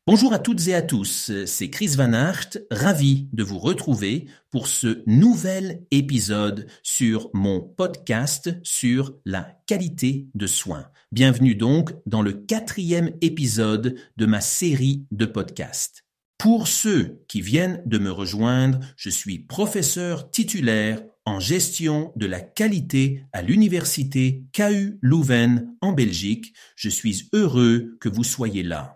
Bonjour à toutes et à tous, c'est Chris Van Aert, ravi de vous retrouver pour ce nouvel épisode sur mon podcast sur la qualité de soins. Bienvenue donc dans le 4e épisode de ma série de podcasts. Pour ceux qui viennent de me rejoindre, je suis professeur titulaire en gestion de la qualité à l'université KU Leuven en Belgique. Je suis heureux que vous soyez là.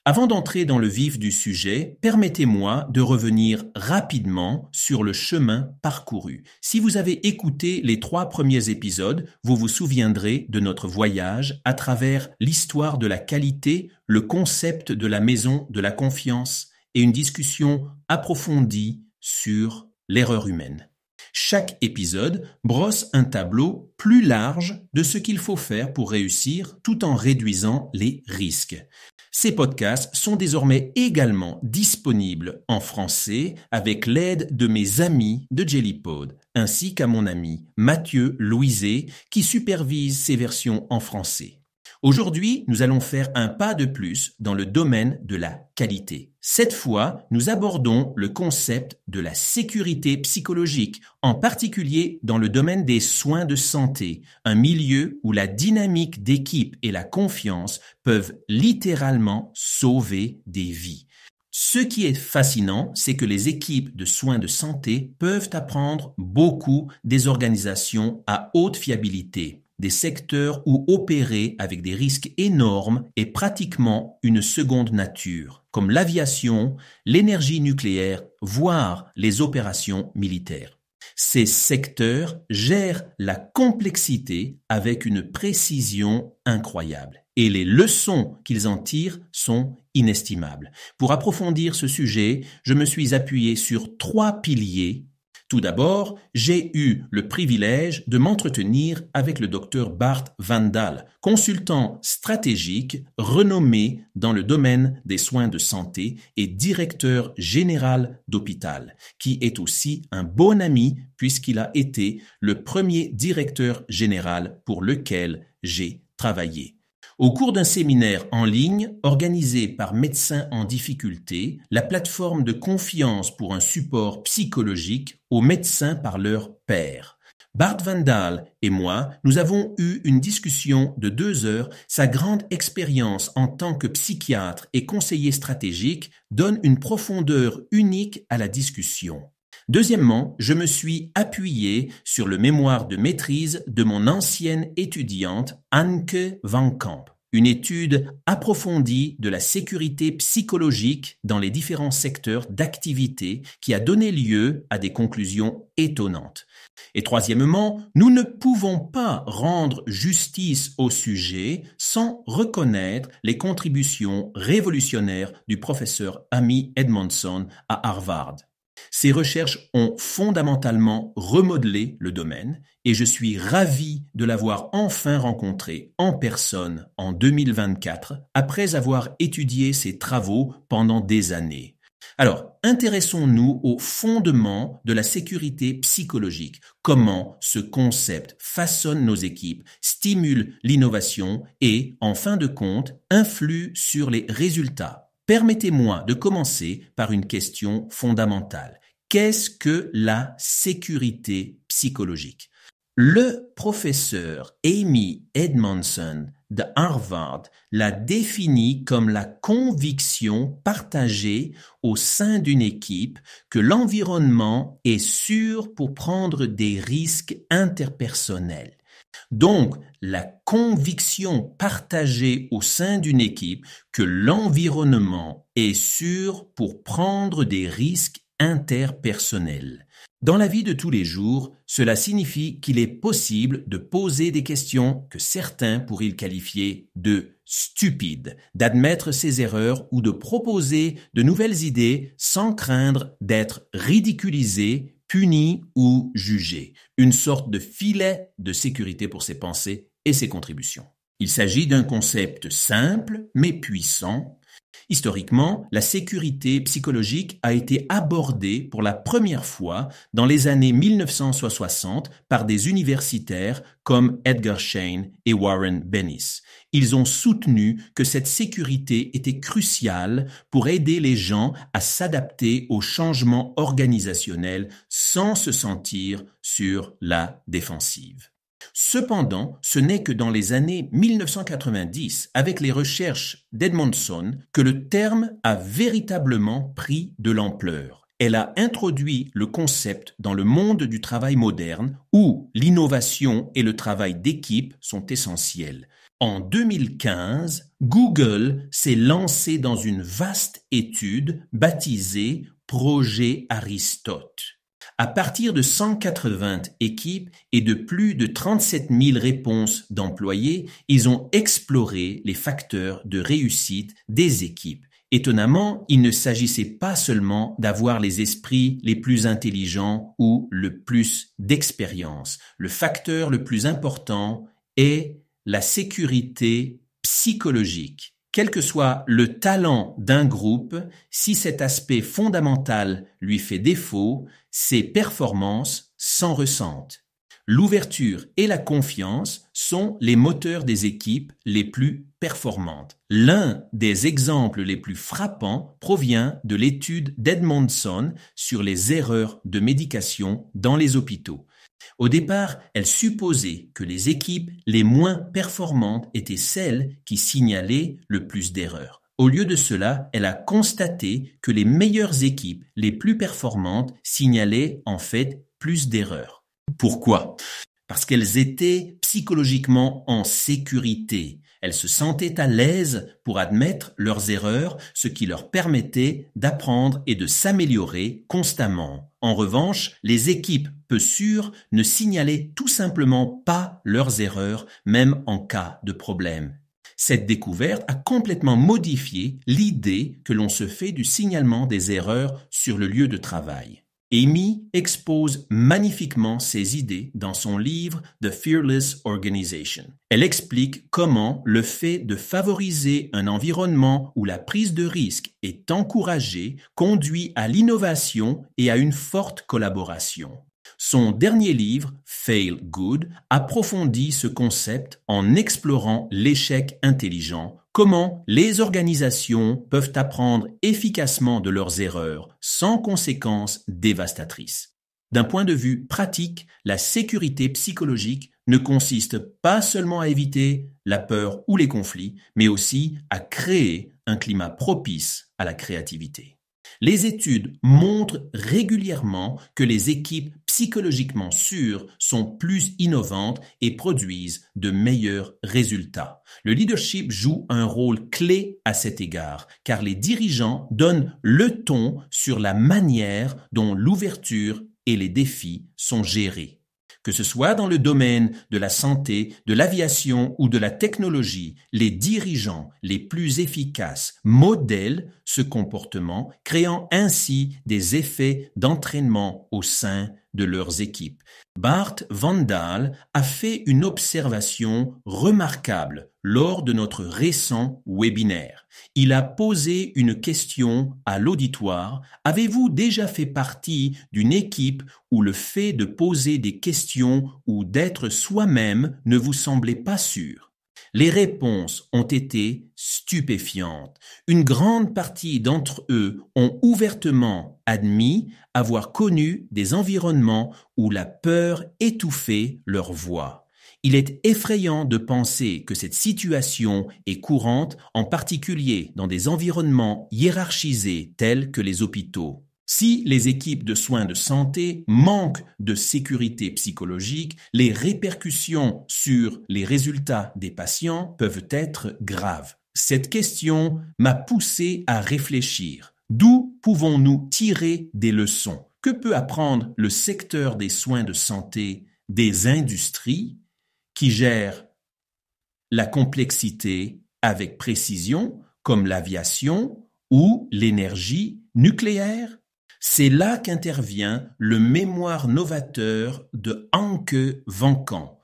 Avant d'entrer dans le vif du sujet, permettez-moi de revenir rapidement sur le chemin parcouru. Si vous avez écouté les 3 premiers épisodes, vous vous souviendrez de notre voyage à travers l'histoire de la qualité, le concept de la maison de la confiance et une discussion approfondie sur l'erreur humaine. Chaque épisode brosse un tableau plus large de ce qu'il faut faire pour réussir tout en réduisant les risques. Ces podcasts sont désormais également disponibles en français avec l'aide de mes amis de Jellypod, ainsi qu'à mon ami Mathieu Louiset qui supervise ces versions en français. Aujourd'hui, nous allons faire un pas de plus dans le domaine de la qualité. Cette fois, nous abordons le concept de la sécurité psychologique, en particulier dans le domaine des soins de santé, un milieu où la dynamique d'équipe et la confiance peuvent littéralement sauver des vies. Ce qui est fascinant, c'est que les équipes de soins de santé peuvent apprendre beaucoup des organisations à haute fiabilité, des secteurs où opérer avec des risques énormes est pratiquement une seconde nature, comme l'aviation, l'énergie nucléaire, voire les opérations militaires. Ces secteurs gèrent la complexité avec une précision incroyable et les leçons qu'ils en tirent sont inestimables. Pour approfondir ce sujet, je me suis appuyé sur 3 piliers. Tout d'abord, j'ai eu le privilège de m'entretenir avec le Dr Bart Van Dal, consultant stratégique renommé dans le domaine des soins de santé et directeur général d'hôpital, qui est aussi un bon ami puisqu'il a été le premier directeur général pour lequel j'ai travaillé. Au cours d'un séminaire en ligne organisé par Médecins en difficulté, la plateforme de confiance pour un support psychologique aux médecins par leurs pairs. Bart Van Dal et moi, nous avons eu une discussion de 2 heures. Sa grande expérience en tant que psychiatre et conseiller stratégique donne une profondeur unique à la discussion. Deuxièmement, je me suis appuyé sur le mémoire de maîtrise de mon ancienne étudiante Anke Van Kamp, une étude approfondie de la sécurité psychologique dans les différents secteurs d'activité qui a donné lieu à des conclusions étonnantes. Et troisièmement, nous ne pouvons pas rendre justice au sujet sans reconnaître les contributions révolutionnaires du professeur Amy Edmondson à Harvard. Ces recherches ont fondamentalement remodelé le domaine et je suis ravi de l'avoir enfin rencontré en personne en 2024 après avoir étudié ses travaux pendant des années. Alors, intéressons-nous aux fondements de la sécurité psychologique. Comment ce concept façonne nos équipes, stimule l'innovation et, en fin de compte, influe sur les résultats. Permettez-moi de commencer par une question fondamentale. Qu'est-ce que la sécurité psychologique? Le professeur Amy Edmondson de Harvard l'a définie comme la conviction partagée au sein d'une équipe que l'environnement est sûr pour prendre des risques interpersonnels. Donc, la conviction partagée au sein d'une équipe que l'environnement est sûr pour prendre des risques interpersonnels. Dans la vie de tous les jours, cela signifie qu'il est possible de poser des questions que certains pourraient qualifier de stupides, d'admettre ses erreurs ou de proposer de nouvelles idées sans craindre d'être ridiculisé, puni ou jugé. Une sorte de filet de sécurité pour ses pensées et ses contributions. Il s'agit d'un concept simple mais puissant. Historiquement, la sécurité psychologique a été abordée pour la première fois dans les années 1960 par des universitaires comme Edgar Schein et Warren Bennis. Ils ont soutenu que cette sécurité était cruciale pour aider les gens à s'adapter aux changements organisationnels sans se sentir sur la défensive. Cependant, ce n'est que dans les années 1990, avec les recherches d'Edmondson, que le terme a véritablement pris de l'ampleur. Elle a introduit le concept dans le monde du travail moderne où l'innovation et le travail d'équipe sont essentiels. En 2015, Google s'est lancé dans une vaste étude baptisée Projet Aristote. À partir de 180 équipes et de plus de 37 000 réponses d'employés, ils ont exploré les facteurs de réussite des équipes. Étonnamment, il ne s'agissait pas seulement d'avoir les esprits les plus intelligents ou le plus d'expérience. Le facteur le plus important est la sécurité psychologique. Quel que soit le talent d'un groupe, si cet aspect fondamental lui fait défaut, ses performances s'en ressentent. L'ouverture et la confiance sont les moteurs des équipes les plus performantes. L'un des exemples les plus frappants provient de l'étude d'Edmondson sur les erreurs de médication dans les hôpitaux. Au départ, elle supposait que les équipes les moins performantes étaient celles qui signalaient le plus d'erreurs. Au lieu de cela, elle a constaté que les meilleures équipes, les plus performantes, signalaient en fait plus d'erreurs. Pourquoi ? Parce qu'elles étaient psychologiquement en sécurité. Elles se sentaient à l'aise pour admettre leurs erreurs, ce qui leur permettait d'apprendre et de s'améliorer constamment. En revanche, les équipes peu sûres ne signalaient tout simplement pas leurs erreurs, même en cas de problème. Cette découverte a complètement modifié l'idée que l'on se fait du signalement des erreurs sur le lieu de travail. Amy expose magnifiquement ses idées dans son livre The Fearless Organization. Elle explique comment le fait de favoriser un environnement où la prise de risque est encouragée conduit à l'innovation et à une forte collaboration. Son dernier livre, Fail Good, approfondit ce concept en explorant l'échec intelligent, comment les organisations peuvent apprendre efficacement de leurs erreurs sans conséquences dévastatrices. D'un point de vue pratique, la sécurité psychologique ne consiste pas seulement à éviter la peur ou les conflits, mais aussi à créer un climat propice à la créativité. Les études montrent régulièrement que les équipes psychologiquement sûres sont plus innovantes et produisent de meilleurs résultats. Le leadership joue un rôle clé à cet égard, car les dirigeants donnent le ton sur la manière dont l'ouverture et les défis sont gérés. Que ce soit dans le domaine de la santé, de l'aviation ou de la technologie, les dirigeants les plus efficaces modèlent ce comportement, créant ainsi des effets d'entraînement au sein de leurs équipes. Bart Vandal a fait une observation remarquable lors de notre récent webinaire. Il a posé une question à l'auditoire. Avez-vous déjà fait partie d'une équipe où le fait de poser des questions ou d'être soi-même ne vous semblait pas sûr? Les réponses ont été stupéfiantes. Une grande partie d'entre eux ont ouvertement admis avoir connu des environnements où la peur étouffait leur voix. Il est effrayant de penser que cette situation est courante, en particulier dans des environnements hiérarchisés tels que les hôpitaux. Si les équipes de soins de santé manquent de sécurité psychologique, les répercussions sur les résultats des patients peuvent être graves. Cette question m'a poussé à réfléchir. D'où pouvons-nous tirer des leçons? Que peut apprendre le secteur des soins de santé des industries qui gèrent la complexité avec précision, comme l'aviation ou l'énergie nucléaire? C'est là qu'intervient le mémoire novateur de Anke van Kan.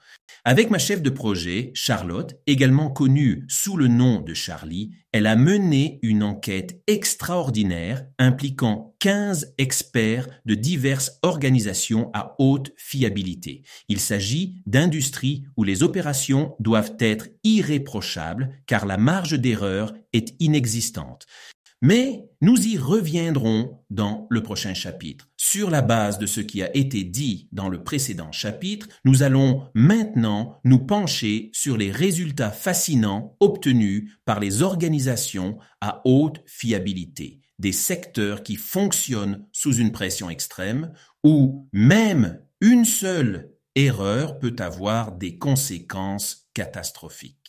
Avec ma chef de projet, Charlotte, également connue sous le nom de Charlie, elle a mené une enquête extraordinaire impliquant 15 experts de diverses organisations à haute fiabilité. Il s'agit d'industries où les opérations doivent être irréprochables car la marge d'erreur est inexistante. Mais nous y reviendrons dans le prochain chapitre. Sur la base de ce qui a été dit dans le précédent chapitre, nous allons maintenant nous pencher sur les résultats fascinants obtenus par les organisations à haute fiabilité, des secteurs qui fonctionnent sous une pression extrême où même une seule erreur peut avoir des conséquences catastrophiques.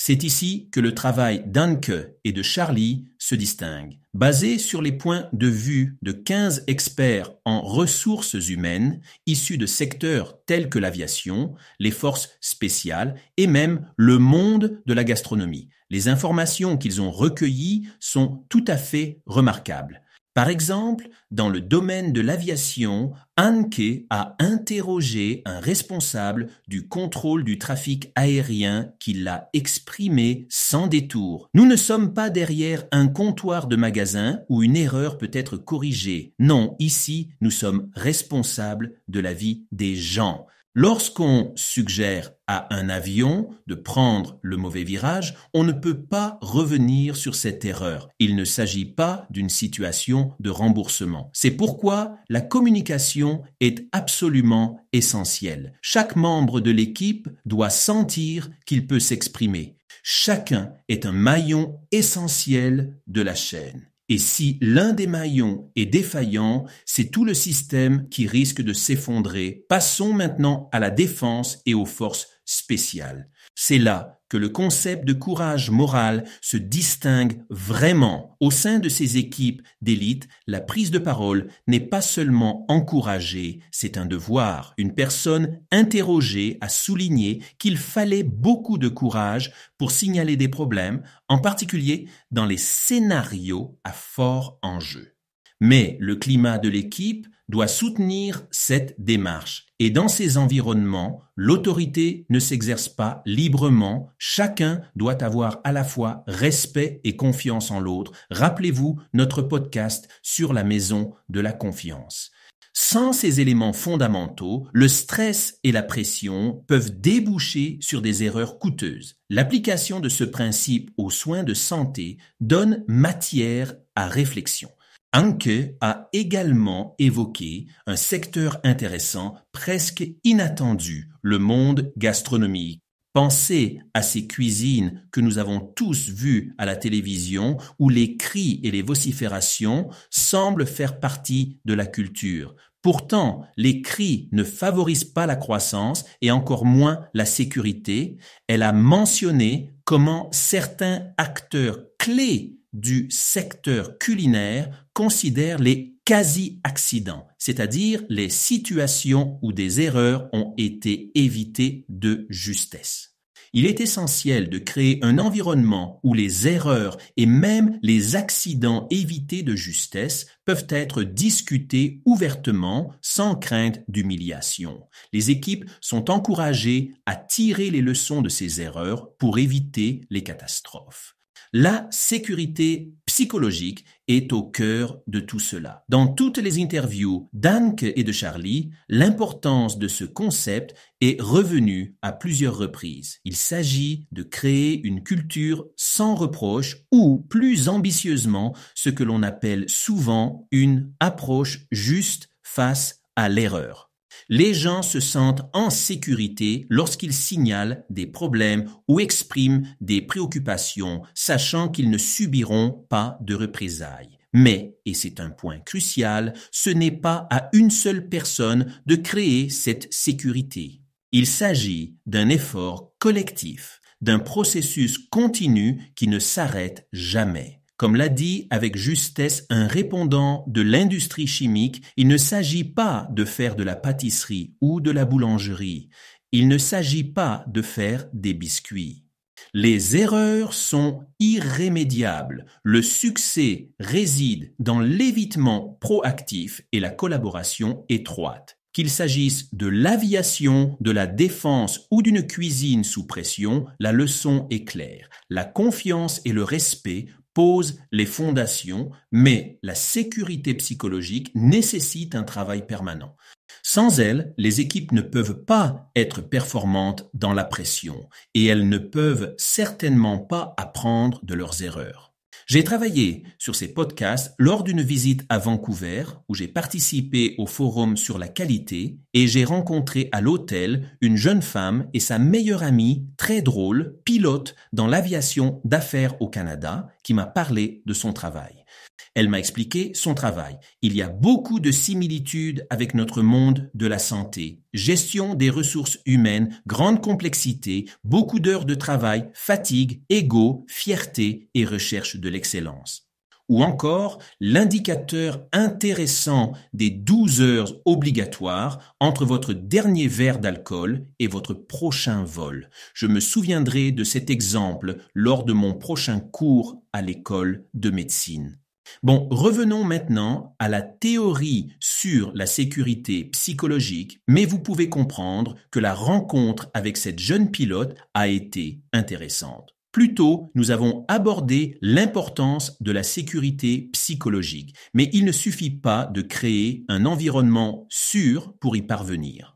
C'est ici que le travail d'Anke et de Charlie se distingue. Basé sur les points de vue de 15 experts en ressources humaines issus de secteurs tels que l'aviation, les forces spéciales et même le monde de la gastronomie. Les informations qu'ils ont recueillies sont tout à fait remarquables. Par exemple, dans le domaine de l'aviation, Anke a interrogé un responsable du contrôle du trafic aérien qui l'a exprimé sans détour. Nous ne sommes pas derrière un comptoir de magasin où une erreur peut être corrigée. Non, ici, nous sommes responsables de la vie des gens. Lorsqu'on suggère à un avion de prendre le mauvais virage, on ne peut pas revenir sur cette erreur. Il ne s'agit pas d'une situation de remboursement. C'est pourquoi la communication est absolument essentielle. Chaque membre de l'équipe doit sentir qu'il peut s'exprimer. Chacun est un maillon essentiel de la chaîne. Et si l'un des maillons est défaillant, c'est tout le système qui risque de s'effondrer. Passons maintenant à la défense et aux forces spéciales. C'est là que le concept de courage moral se distingue vraiment. Au sein de ces équipes d'élite, la prise de parole n'est pas seulement encouragée, c'est un devoir. Une personne interrogée a souligné qu'il fallait beaucoup de courage pour signaler des problèmes, en particulier dans les scénarios à fort enjeu. Mais le climat de l'équipe doit soutenir cette démarche. Et dans ces environnements, l'autorité ne s'exerce pas librement. Chacun doit avoir à la fois respect et confiance en l'autre. Rappelez-vous notre podcast sur la maison de la confiance. Sans ces éléments fondamentaux, le stress et la pression peuvent déboucher sur des erreurs coûteuses. L'application de ce principe aux soins de santé donne matière à réflexion. Anke a également évoqué un secteur intéressant, presque inattendu, le monde gastronomique. Pensez à ces cuisines que nous avons tous vues à la télévision où les cris et les vociférations semblent faire partie de la culture. Pourtant, les cris ne favorisent pas la croissance et encore moins la sécurité. Elle a mentionné comment certains acteurs clés du secteur culinaire considèrent les quasi-accidents, c'est-à-dire les situations où des erreurs ont été évitées de justesse. Il est essentiel de créer un environnement où les erreurs et même les accidents évités de justesse peuvent être discutés ouvertement sans crainte d'humiliation. Les équipes sont encouragées à tirer les leçons de ces erreurs pour éviter les catastrophes. La sécurité psychologique est au cœur de tout cela. Dans toutes les interviews d'Anke et de Charlie, l'importance de ce concept est revenue à plusieurs reprises. Il s'agit de créer une culture sans reproche ou, plus ambitieusement, ce que l'on appelle souvent une approche juste face à l'erreur. Les gens se sentent en sécurité lorsqu'ils signalent des problèmes ou expriment des préoccupations, sachant qu'ils ne subiront pas de représailles. Mais, et c'est un point crucial, ce n'est pas à une seule personne de créer cette sécurité. Il s'agit d'un effort collectif, d'un processus continu qui ne s'arrête jamais. Comme l'a dit avec justesse un répondant de l'industrie chimique, il ne s'agit pas de faire de la pâtisserie ou de la boulangerie. Il ne s'agit pas de faire des biscuits. Les erreurs sont irrémédiables. Le succès réside dans l'évitement proactif et la collaboration étroite. Qu'il s'agisse de l'aviation, de la défense ou d'une cuisine sous pression, la leçon est claire. La confiance et le respect posent les fondations, mais la sécurité psychologique nécessite un travail permanent. Sans elle, les équipes ne peuvent pas être performantes dans la pression et elles ne peuvent certainement pas apprendre de leurs erreurs. J'ai travaillé sur ces podcasts lors d'une visite à Vancouver où j'ai participé au forum sur la qualité et j'ai rencontré à l'hôtel une jeune femme et sa meilleure amie, très drôle, pilote dans l'aviation d'affaires au Canada, qui m'a parlé de son travail. Elle m'a expliqué son travail. Il y a beaucoup de similitudes avec notre monde de la santé. Gestion des ressources humaines, grande complexité, beaucoup d'heures de travail, fatigue, ego, fierté et recherche de l'excellence. Ou encore l'indicateur intéressant des 12 heures obligatoires entre votre dernier verre d'alcool et votre prochain vol. Je me souviendrai de cet exemple lors de mon prochain cours à l'école de médecine. Bon, revenons maintenant à la théorie sur la sécurité psychologique, mais vous pouvez comprendre que la rencontre avec cette jeune pilote a été intéressante. Plus tôt, nous avons abordé l'importance de la sécurité psychologique, mais il ne suffit pas de créer un environnement sûr pour y parvenir.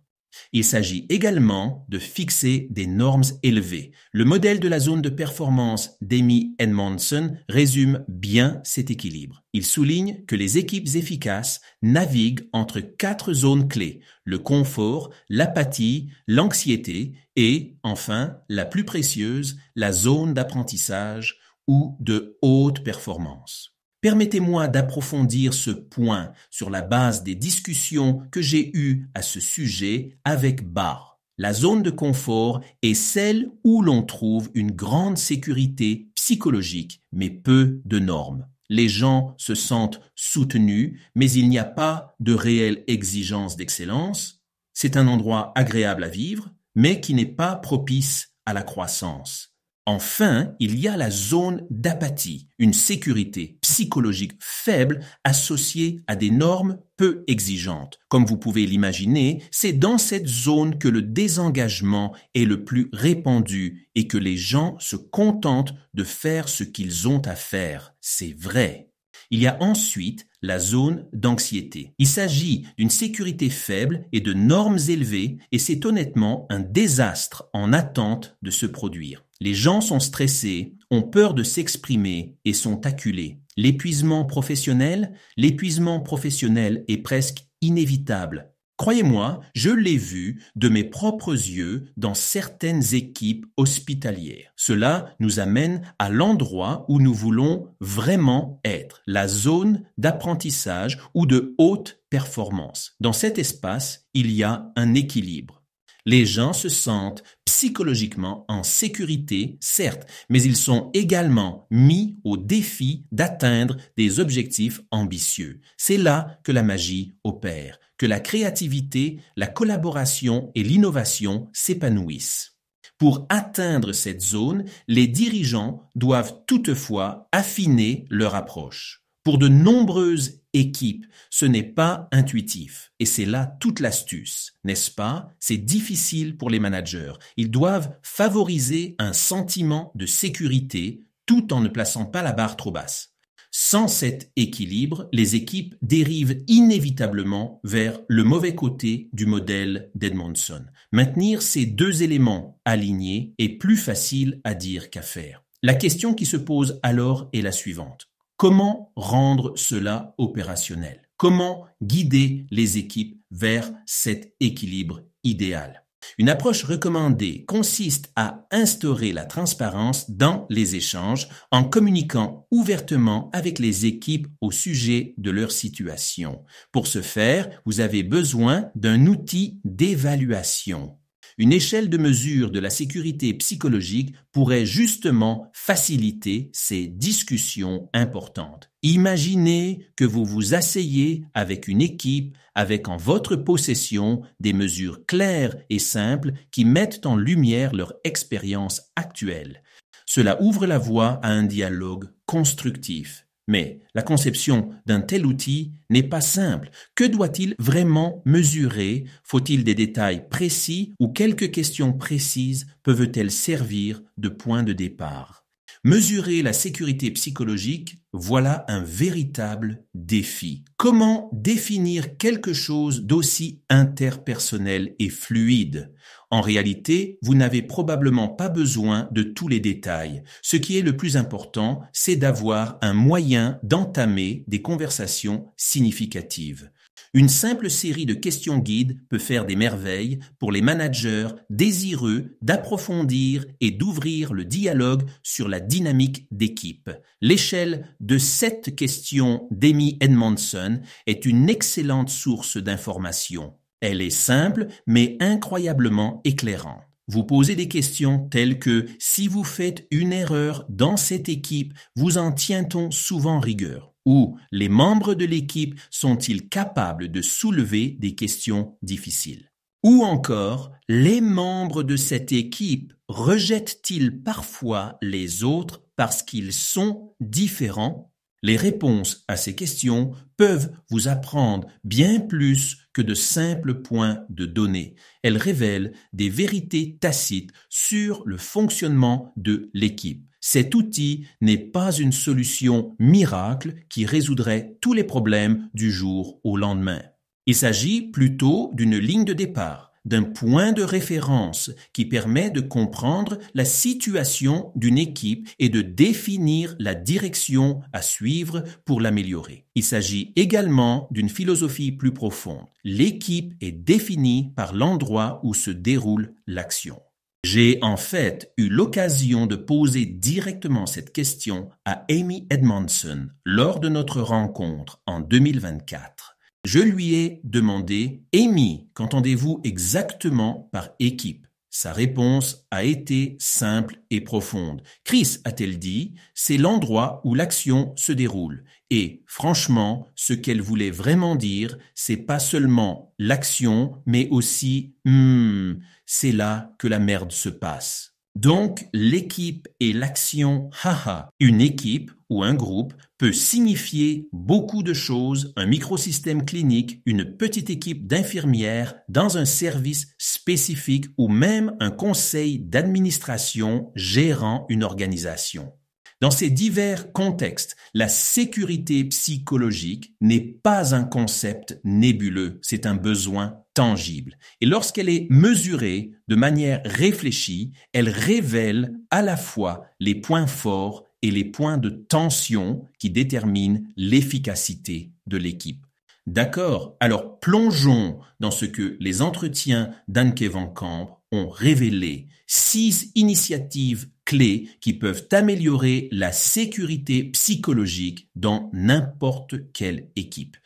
Il s'agit également de fixer des normes élevées. Le modèle de la zone de performance d'Amy Edmondson résume bien cet équilibre. Il souligne que les équipes efficaces naviguent entre 4 zones clés: le confort, l'apathie, l'anxiété et, enfin, la plus précieuse, la zone d'apprentissage ou de haute performance. Permettez-moi d'approfondir ce point sur la base des discussions que j'ai eues à ce sujet avec Barr. La zone de confort est celle où l'on trouve une grande sécurité psychologique, mais peu de normes. Les gens se sentent soutenus, mais il n'y a pas de réelle exigence d'excellence. C'est un endroit agréable à vivre, mais qui n'est pas propice à la croissance. Enfin, il y a la zone d'apathie, une sécurité psychologique faible associée à des normes peu exigeantes. Comme vous pouvez l'imaginer, c'est dans cette zone que le désengagement est le plus répandu et que les gens se contentent de faire ce qu'ils ont à faire. C'est vrai. Il y a ensuite la zone d'anxiété. Il s'agit d'une sécurité faible et de normes élevées et c'est honnêtement un désastre en attente de se produire. Les gens sont stressés, ont peur de s'exprimer et sont acculés. L'épuisement professionnel est presque inévitable. Croyez-moi, je l'ai vu de mes propres yeux dans certaines équipes hospitalières. Cela nous amène à l'endroit où nous voulons vraiment être, la zone d'apprentissage ou de haute performance. Dans cet espace, il y a un équilibre. Les gens se sentent psychologiquement en sécurité, certes, mais ils sont également mis au défi d'atteindre des objectifs ambitieux. C'est là que la magie opère, que la créativité, la collaboration et l'innovation s'épanouissent. Pour atteindre cette zone, les dirigeants doivent toutefois affiner leur approche. Pour de nombreuses équipes, ce n'est pas intuitif. Et c'est là toute l'astuce, n'est-ce pas? C'est difficile pour les managers. Ils doivent favoriser un sentiment de sécurité tout en ne plaçant pas la barre trop basse. Sans cet équilibre, les équipes dérivent inévitablement vers le mauvais côté du modèle d'Edmondson. Maintenir ces deux éléments alignés est plus facile à dire qu'à faire. La question qui se pose alors est la suivante. Comment rendre cela opérationnel? Comment guider les équipes vers cet équilibre idéal? Une approche recommandée consiste à instaurer la transparence dans les échanges en communiquant ouvertement avec les équipes au sujet de leur situation. Pour ce faire, vous avez besoin d'un outil d'évaluation. Une échelle de mesure de la sécurité psychologique pourrait justement faciliter ces discussions importantes. Imaginez que vous vous asseyez avec une équipe avec en votre possession des mesures claires et simples qui mettent en lumière leur expérience actuelle. Cela ouvre la voie à un dialogue constructif. Mais la conception d'un tel outil n'est pas simple. Que doit-il vraiment mesurer? Faut-il des détails précis ou quelques questions précises peuvent-elles servir de point de départ? Mesurer la sécurité psychologique, voilà un véritable défi. Comment définir quelque chose d'aussi interpersonnel et fluide? En réalité, vous n'avez probablement pas besoin de tous les détails. Ce qui est le plus important, c'est d'avoir un moyen d'entamer des conversations significatives. Une simple série de questions guides peut faire des merveilles pour les managers désireux d'approfondir et d'ouvrir le dialogue sur la dynamique d'équipe. L'échelle de 7 questions d'Amy Edmondson est une excellente source d'information. Elle est simple, mais incroyablement éclairante. Vous posez des questions telles que « Si vous faites une erreur dans cette équipe, vous en tient-on souvent rigueur ?» ou « Les membres de l'équipe sont-ils capables de soulever des questions difficiles ?» Ou encore « Les membres de cette équipe rejettent-ils parfois les autres parce qu'ils sont différents ?» Les réponses à ces questions peuvent vous apprendre bien plus que de simples points de données. Elles révèlent des vérités tacites sur le fonctionnement de l'équipe. Cet outil n'est pas une solution miracle qui résoudrait tous les problèmes du jour au lendemain. Il s'agit plutôt d'une ligne de départ, d'un point de référence qui permet de comprendre la situation d'une équipe et de définir la direction à suivre pour l'améliorer. Il s'agit également d'une philosophie plus profonde. L'équipe est définie par l'endroit où se déroule l'action. J'ai en fait eu l'occasion de poser directement cette question à Amy Edmondson lors de notre rencontre en 2024. Je lui ai demandé « Amy, qu'entendez-vous exactement par équipe ?» Sa réponse a été simple et profonde. « Chris, a-t-elle dit, c'est l'endroit où l'action se déroule. » Et franchement, ce qu'elle voulait vraiment dire, c'est pas seulement l'action, mais aussi « c'est là que la merde se passe ». Donc, l'équipe et l'action, haha. Une équipe ou un groupe peut signifier beaucoup de choses, un microsystème clinique, une petite équipe d'infirmières dans un service spécifique ou même un conseil d'administration gérant une organisation. Dans ces divers contextes, la sécurité psychologique n'est pas un concept nébuleux, c'est un besoin tangible. Et lorsqu'elle est mesurée de manière réfléchie, elle révèle à la fois les points forts et les points de tension qui déterminent l'efficacité de l'équipe. D'accord, alors plongeons dans ce que les entretiens d'Anneke van Kamp ont révélé. 6 initiatives clés qui peuvent améliorer la sécurité psychologique dans n'importe quelle équipe.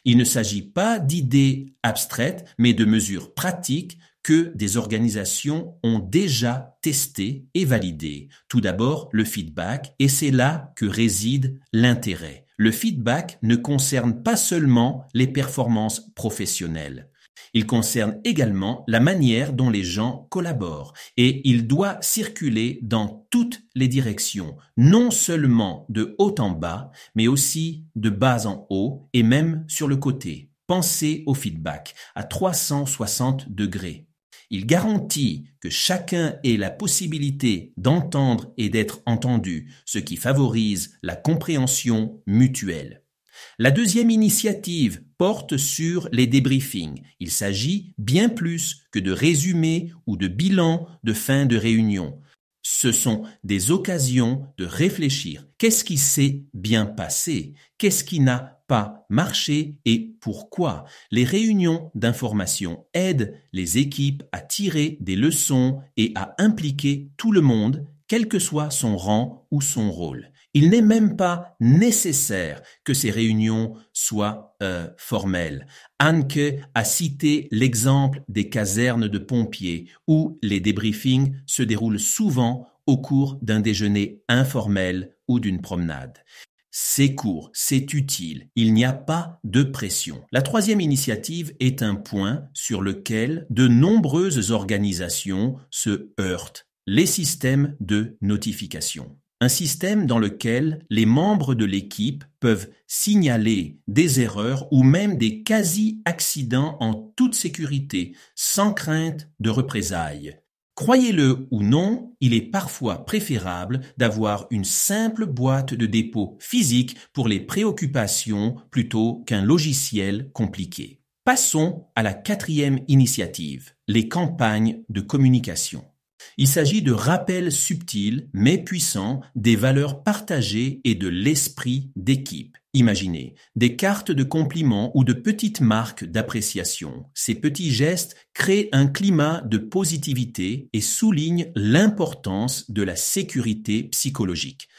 Il ne s'agit pas d'idées abstraites, mais de mesures pratiques que des organisations ont déjà testées et validées. Tout d'abord, le feedback, et c'est là que réside l'intérêt. Le feedback ne concerne pas seulement les performances professionnelles. Il concerne également la manière dont les gens collaborent et il doit circuler dans toutes les directions, non seulement de haut en bas, mais aussi de bas en haut et même sur le côté. Pensez au feedback à 360 degrés. Il garantit que chacun ait la possibilité d'entendre et d'être entendu, ce qui favorise la compréhension mutuelle. La deuxième initiative porte sur les débriefings. Il s'agit bien plus que de résumés ou de bilans de fin de réunion. Ce sont des occasions de réfléchir. Qu'est-ce qui s'est bien passé? Qu'est-ce qui n'a pas marché et pourquoi? Les réunions d'information aident les équipes à tirer des leçons et à impliquer tout le monde, quel que soit son rang ou son rôle. Il n'est même pas nécessaire que ces réunions soient formelles. Anneke a cité l'exemple des casernes de pompiers où les débriefings se déroulent souvent au cours d'un déjeuner informel ou d'une promenade. C'est court, c'est utile, il n'y a pas de pression. La troisième initiative est un point sur lequel de nombreuses organisations se heurtent, les systèmes de notification. un système dans lequel les membres de l'équipe peuvent signaler des erreurs ou même des quasi-accidents en toute sécurité, sans crainte de représailles. Croyez-le ou non, il est parfois préférable d'avoir une simple boîte de dépôt physique pour les préoccupations plutôt qu'un logiciel compliqué. Passons à la 4e initiative, les campagnes de communication. Il s'agit de rappels subtils mais puissants des valeurs partagées et de l'esprit d'équipe. Imaginez des cartes de compliments ou de petites marques d'appréciation. Ces petits gestes créent un climat de positivité et soulignent l'importance de la sécurité psychologique.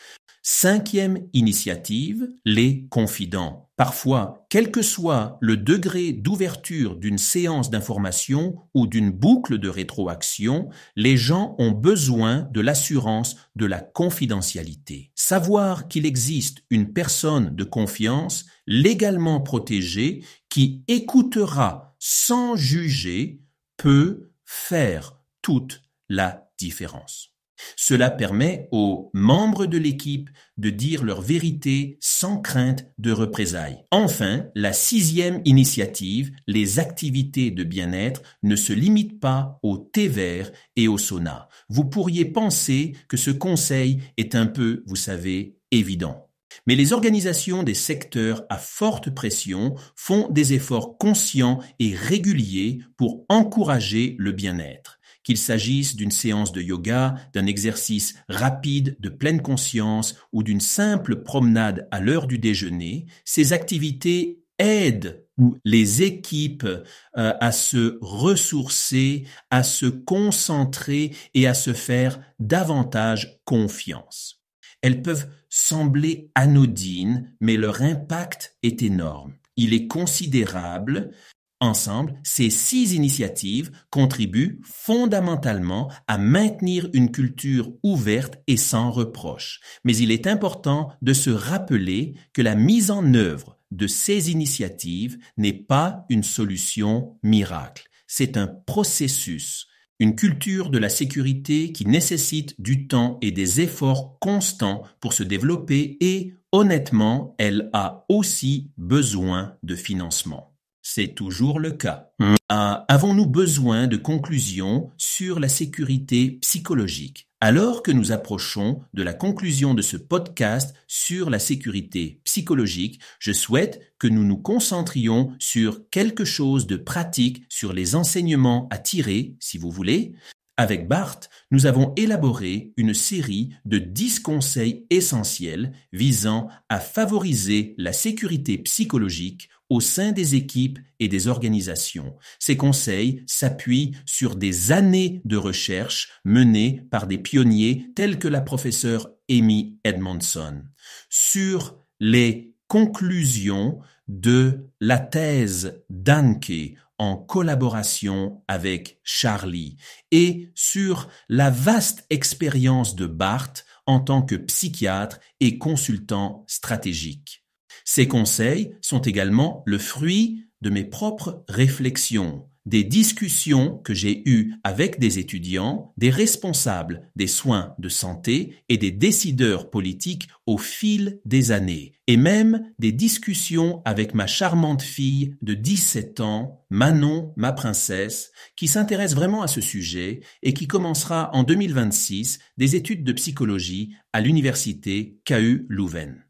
5e initiative, les confidents. Parfois, quel que soit le degré d'ouverture d'une séance d'information ou d'une boucle de rétroaction, les gens ont besoin de l'assurance de la confidentialité. Savoir qu'il existe une personne de confiance, légalement protégée, qui écoutera sans juger, peut faire toute la différence. Cela permet aux membres de l'équipe de dire leur vérité sans crainte de représailles. Enfin, la 6e initiative, les activités de bien-être, ne se limitent pas au thé vert et au sauna. Vous pourriez penser que ce conseil est un peu, vous savez, évident. Mais les organisations des secteurs à forte pression font des efforts conscients et réguliers pour encourager le bien-être. Qu'il s'agisse d'une séance de yoga, d'un exercice rapide de pleine conscience ou d'une simple promenade à l'heure du déjeuner, ces activités aident les équipes à se ressourcer, à se concentrer et à se faire davantage confiance. Elles peuvent sembler anodines, mais leur impact est énorme. Il est considérable. Ensemble, ces 6 initiatives contribuent fondamentalement à maintenir une culture ouverte et sans reproche. Mais il est important de se rappeler que la mise en œuvre de ces initiatives n'est pas une solution miracle. C'est un processus, une culture de la sécurité qui nécessite du temps et des efforts constants pour se développer et, honnêtement, elle a aussi besoin de financement. C'est toujours le cas. Avons-nous besoin de conclusions sur la sécurité psychologique? Alors que nous approchons de la conclusion de ce podcast sur la sécurité psychologique, je souhaite que nous nous concentrions sur quelque chose de pratique, sur les enseignements à tirer, si vous voulez. Avec Bart, nous avons élaboré une série de 10 conseils essentiels visant à favoriser la sécurité psychologique au sein des équipes et des organisations. Ces conseils s'appuient sur des années de recherche menées par des pionniers tels que la professeure Amy Edmondson. Sur les conclusions de la thèse d'Anke en collaboration avec Charlie et sur la vaste expérience de Bart en tant que psychiatre et consultant stratégique. Ces conseils sont également le fruit de mes propres réflexions, des discussions que j'ai eues avec des étudiants, des responsables des soins de santé et des décideurs politiques au fil des années, et même des discussions avec ma charmante fille de 17 ans, Manon, ma princesse, qui s'intéresse vraiment à ce sujet et qui commencera en 2026 des études de psychologie à l'université KU Leuven.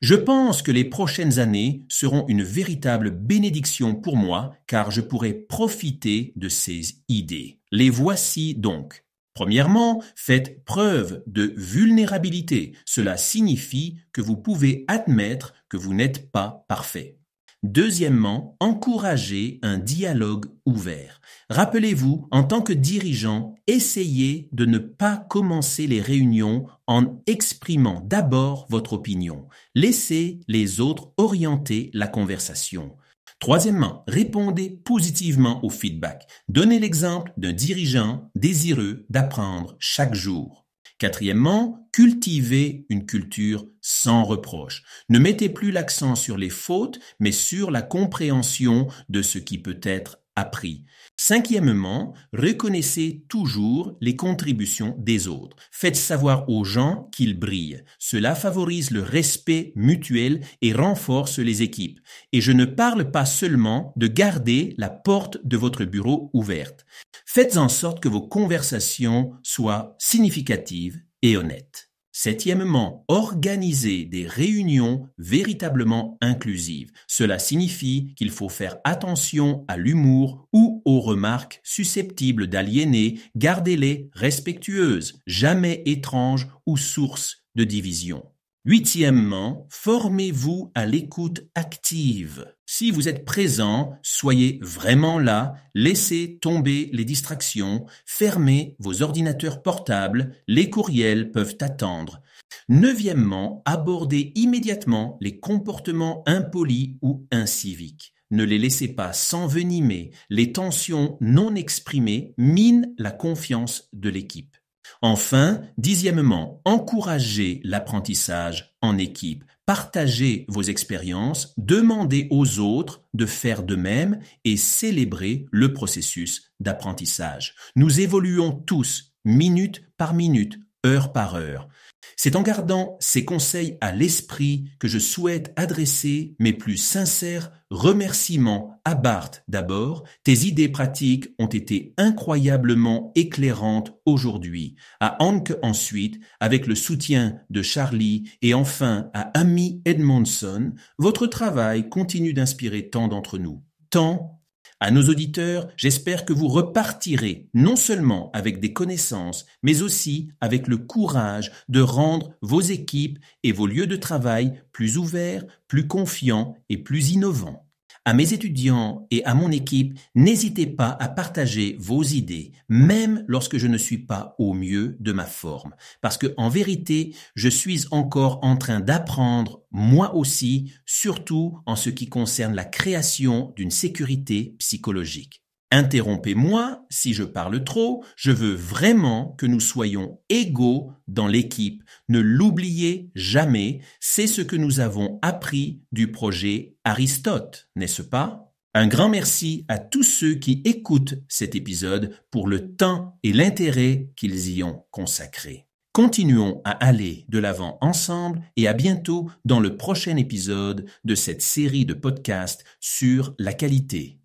Je pense que les prochaines années seront une véritable bénédiction pour moi car je pourrai profiter de ces idées. Les voici donc. Premièrement, faites preuve de vulnérabilité. Cela signifie que vous pouvez admettre que vous n'êtes pas parfait. Deuxièmement, encouragez un dialogue ouvert. Rappelez-vous, en tant que dirigeant, essayez de ne pas commencer les réunions en exprimant d'abord votre opinion. Laissez les autres orienter la conversation. Troisièmement, répondez positivement au feedback. Donnez l'exemple d'un dirigeant désireux d'apprendre chaque jour. Quatrièmement, cultivez une culture sans reproche. Ne mettez plus l'accent sur les fautes, mais sur la compréhension de ce qui peut être appris. Cinquièmement, reconnaissez toujours les contributions des autres. Faites savoir aux gens qu'ils brillent. Cela favorise le respect mutuel et renforce les équipes. Et je ne parle pas seulement de garder la porte de votre bureau ouverte. Faites en sorte que vos conversations soient significatives et honnêtes. Septièmement, organisez des réunions véritablement inclusives. Cela signifie qu'il faut faire attention à l'humour ou aux remarques susceptibles d'aliéner. Gardez-les respectueuses, jamais étranges ou source de division. Huitièmement, formez-vous à l'écoute active. Si vous êtes présent, soyez vraiment là, laissez tomber les distractions, fermez vos ordinateurs portables, les courriels peuvent attendre. Neuvièmement, abordez immédiatement les comportements impolis ou inciviques. Ne les laissez pas s'envenimer, les tensions non exprimées minent la confiance de l'équipe. Enfin, dixièmement, encouragez l'apprentissage en équipe. Partagez vos expériences, demandez aux autres de faire de même et célébrez le processus d'apprentissage. Nous évoluons tous, minute par minute, heure par heure. C'est en gardant ces conseils à l'esprit que je souhaite adresser mes plus sincères remerciements à Bart d'abord. Tes idées pratiques ont été incroyablement éclairantes aujourd'hui. À Anke ensuite, avec le soutien de Charlie et enfin à Amy Edmondson, votre travail continue d'inspirer tant d'entre nous. Tant. À nos auditeurs, j'espère que vous repartirez non seulement avec des connaissances, mais aussi avec le courage de rendre vos équipes et vos lieux de travail plus ouverts, plus confiants et plus innovants. À mes étudiants et à mon équipe, n'hésitez pas à partager vos idées, même lorsque je ne suis pas au mieux de ma forme. Parce que, en vérité, je suis encore en train d'apprendre, moi aussi, surtout en ce qui concerne la création d'une sécurité psychologique. Interrompez-moi si je parle trop, je veux vraiment que nous soyons égaux dans l'équipe. Ne l'oubliez jamais, c'est ce que nous avons appris du projet Aristote, n'est-ce pas? Un grand merci à tous ceux qui écoutent cet épisode pour le temps et l'intérêt qu'ils y ont consacré. Continuons à aller de l'avant ensemble et à bientôt dans le prochain épisode de cette série de podcasts sur la qualité.